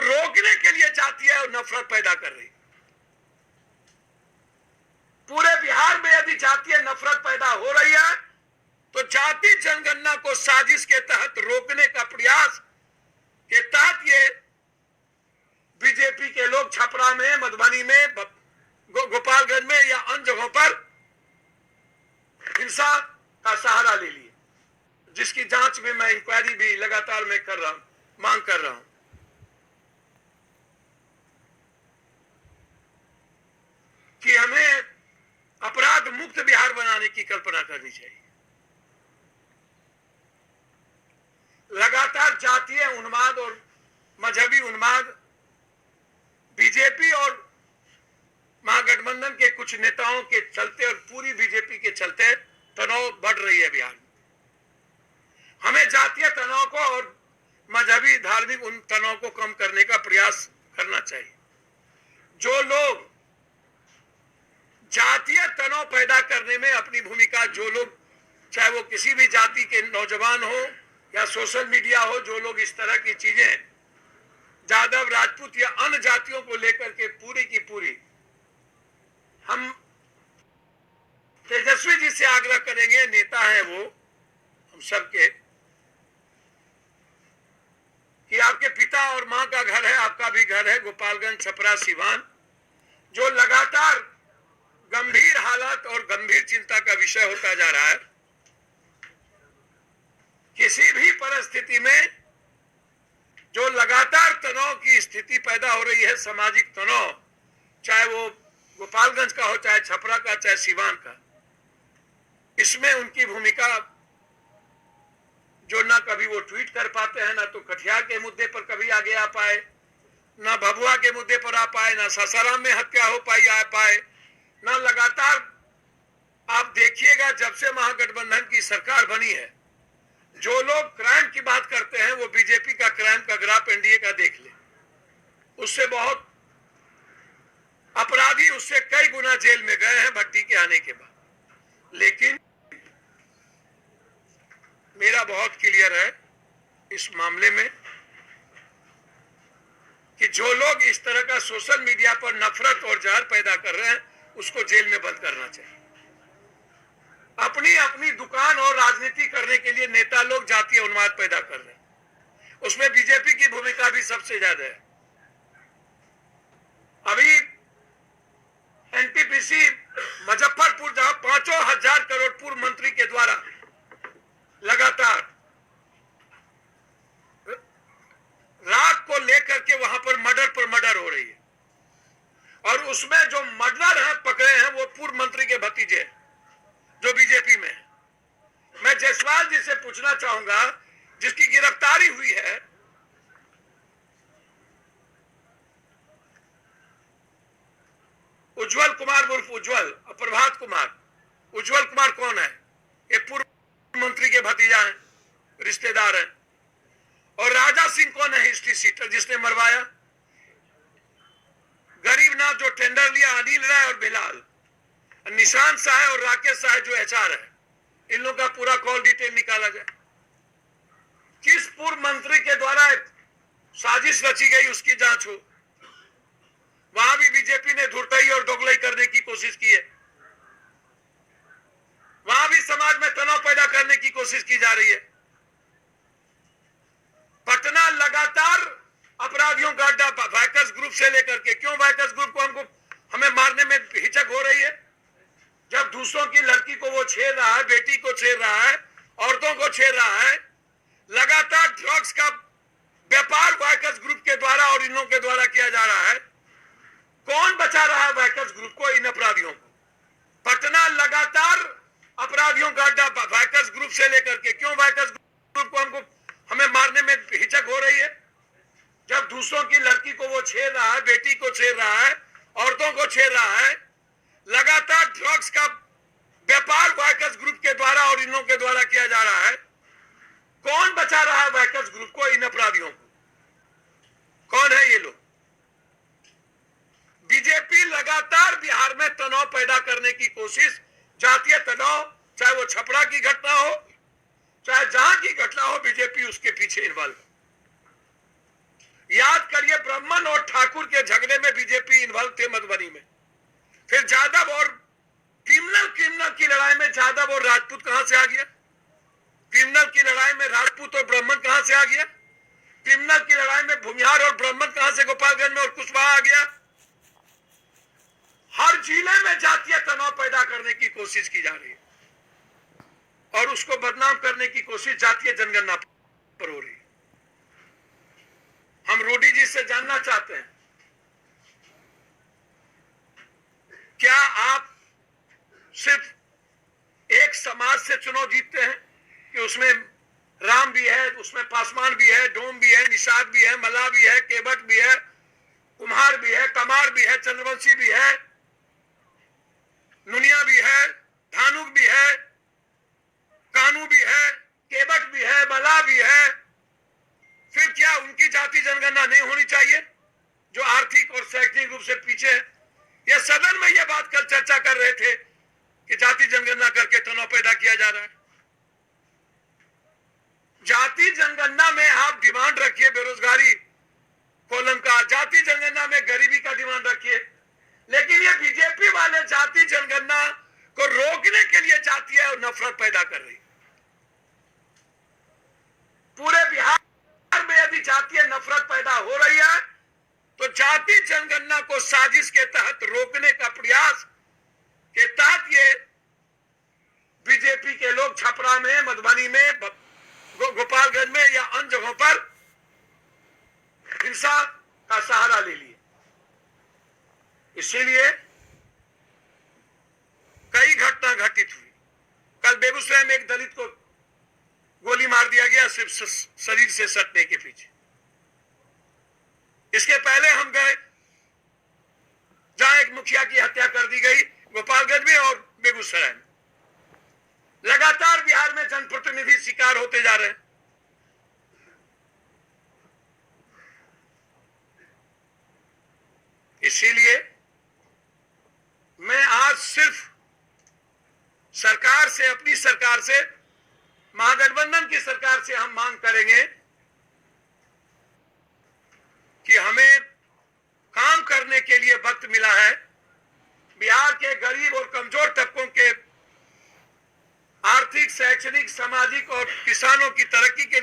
रोकने के लिए जातीय और नफरत पैदा कर रही। पूरे बिहार में यदि जातीय नफरत पैदा हो रही है तो जाति जनगणना को साजिश के तहत रोकने का प्रयास के तहत ये बीजेपी के लोग छपरा में, मधुबनी में, गोपालगंज में या अन्य जगहों पर हिंसा का सहारा ले लिए, जिसकी जांच में मैं इंक्वायरी भी लगातार मैं कर रहा हूं, मांग कर रहा हूं कि हमें अपराध मुक्त बिहार बनाने की कल्पना करनी चाहिए। लगातार जातीय उन्माद और मजहबी उन्माद बीजेपी और महागठबंधन के कुछ नेताओं के चलते और पूरी बीजेपी के चलते तनाव बढ़ रही है बिहार में। हमें जातीय तनाव को और मजहबी धार्मिक उन तनाव को कम करने का प्रयास करना चाहिए। जो लोग जातीय तनाव पैदा करने में अपनी भूमिका, जो लोग चाहे वो किसी भी जाति के नौजवान हो या सोशल मीडिया हो, जो लोग इस तरह की चीजें यादव, राजपूत या अन्य जातियों को लेकर के पूरी की पूरी, हम तेजस्वी जी से आग्रह करेंगे, नेता है वो हम सबके, कि आपके पिता और मां का घर है, आपका भी घर है गोपालगंज, छपरा, सिवान, जो लगातार गंभीर हालात और गंभीर चिंता का विषय होता जा रहा है। किसी भी परिस्थिति में जो लगातार तनाव की स्थिति पैदा हो रही है, सामाजिक तनाव, चाहे वो गोपालगंज का हो, चाहे छपरा का, चाहे सिवान का, इसमें उनकी भूमिका, जो ना कभी वो ट्वीट कर पाते हैं, ना तो कटिहार के मुद्दे पर कभी आगे आ पाए, ना भभुआ के मुद्दे पर आ पाए, ना सासाराम में हत्या हो पाई आ पाए, ना लगातार आप देखिएगा जब से महागठबंधन की सरकार बनी है, जो लोग क्राइम की बात करते हैं वो बीजेपी का क्राइम का ग्राफ एनडीए का देख ले, उससे बहुत अपराधी उससे कई गुना जेल में गए हैं भट्टी के आने के बाद। लेकिन मेरा बहुत क्लियर है इस मामले में कि जो लोग इस तरह का सोशल मीडिया पर नफरत और जहर पैदा कर रहे हैं उसको जेल में बंद करना चाहिए। अपनी अपनी दुकान और राजनीति करने के लिए नेता लोग जातीय उन्माद पैदा कर रहे हैं, उसमें बीजेपी की भूमिका भी सबसे ज्यादा है। अभी एनटीपीसी मुजफ्फरपुर, जहां 5,000 करोड़ पूर्व मंत्री के द्वारा लगातार राख को लेकर के वहां पर मर्डर हो रही है, और उसमें जो मर्डर है पकड़े हैं वो पूर्व मंत्री के भतीजे जो बीजेपी में है। मैं जायसवाल जी से पूछना चाहूंगा, जिसकी गिरफ्तारी हुई है, उज्जवल कुमार उर्फ उज्जवल, प्रभात कुमार, उज्जवल कुमार कौन है? ये पूर्व मंत्री के भतीजा हैं, रिश्तेदार हैं। और राजा सिंह कौन है? हिस्ट्री सीटर जिसने मरवाया। गरीबनाथ जो टेंडर लिया, अनिल राय और बिलाल, निशांत शाह और राकेश शाह जो एचआर है, इन लोगों का पूरा कॉल डिटेल निकाला जाए। किस पूर्व मंत्री के द्वारा साजिश रची गई उसकी जांच हो। वहां भी बीजेपी ने धुरतई और दोगलई करने की कोशिश की है, वहां भी समाज में तनाव पैदा करने की कोशिश की जा रही है। पटना लगातार अपराधियों का अड्डा, वाइकर्स ग्रुप से लेकर के, क्यों वाइकर्स ग्रुप को हमें मारने में हिचक हो रही है? जब दूसरों की लड़की को वो छेड़ रहा है, बेटी को छेड़ रहा है, औरतों को छेड़ रहा है, लगातार ड्रग्स का व्यापार वाइकर्स ग्रुप के द्वारा और इन लोगों के द्वारा किया जा रहा है। कौन बचा रहा है वाइकर्स ग्रुप को, इन अपराधियों को? पटना लगातार अपराधियों का अड्डा, वाइकर्स ग्रुप से लेकर के, क्यों वाइकर्स ग्रुप को हमें मारने में हिचक हो रही है? जब दूसरों की लड़की को वो छेड़ रहा है, बेटी को छेड़ रहा है, औरतों को छेड़ रहा है, लगातार ड्रग्स का व्यापार वाइकर्स ग्रुप के द्वारा और इन लोगों के द्वारा किया जा रहा है। कौन बचा रहा है वाइकर्स ग्रुप को, इन अपराधियों को? कौन है ये लोग? बीजेपी लगातार बिहार में तनाव पैदा करने की कोशिश, जातीय तनाव, चाहे वो छपरा की घटना हो, चाहे जहां की घटना हो, बीजेपी उसके पीछे इन्वॉल्व। याद करिए ठाकुर के झगड़े में बीजेपी इन्वॉल्व थे मधुबनी में। फिर जादव और क्रिमिनल की लड़ाई में जादव और राजपूत कहां से आ गया? क्रिमिनल की लड़ाई में राजपूत और ब्राह्मण कहां से आ गया? क्रिमिनल की लड़ाई में भूमिहार और ब्राह्मण कहां से गोपालगंज में और कुशवाहा आ गया? हर जिले में जातीय तनाव पैदा करने की कोशिश की जा रही है और उसको बदनाम करने की कोशिश जातीय जनगणना पर हो रही है। हम रोडी जी से जानना चाहते हैं, क्या आप सिर्फ एक समाज से चुनाव जीतते हैं कि उसमें राम भी है, उसमें पासवान भी है, डोम भी है, निषाद भी है, मल्लाह भी है, केवट भी है, कुम्हार भी है, कमार भी है, चंद्रवंशी भी है, नुनिया भी है, धानुक भी है, कानू भी है, केवट भी है, मल्लाह भी है? फिर क्या उनकी जाति जनगणना नहीं होनी चाहिए जो आर्थिक और शैक्षणिक रूप से पीछे है? यह सदन में यह बात कल चर्चा कर रहे थे कि जाति जनगणना करके तनाव पैदा किया जा रहा है। जाति जनगणना में आप डिमांड रखिए बेरोजगारी कॉलम का, जाति जनगणना में गरीबी का डिमांड रखिए, लेकिन ये बीजेपी वाले जाति जनगणना को रोकने के लिए जातीय और नफरत पैदा कर रही। पूरे बिहार में यदि जातीय नफरत पैदा हो रही है तो जाति जनगणना को साजिश के तहत रोकने का प्रयास के तहत ये बीजेपी के लोग छपरा में, मधुबनी में, गोपालगंज में या अन्य जगहों पर हिंसा का सहारा ले लिए। इसीलिए कई घटना घटित हुई। कल बेगूसराय में एक दलित को गोली मार दिया गया सिर्फ शरीर से सटने के पीछे। इसके पहले हम गए जहां एक मुखिया की हत्या कर दी गई गोपालगंज में और बेगूसराय में। लगातार बिहार में जनप्रतिनिधि शिकार होते जा रहे हैं। इसीलिए मैं आज सिर्फ सरकार से, अपनी सरकार से, महागठबंधन की सरकार से हम मांग करेंगे कि हमें काम करने के लिए वक्त मिला है। बिहार के गरीब और कमजोर तबकों के आर्थिक, शैक्षणिक, सामाजिक और किसानों की तरक्की के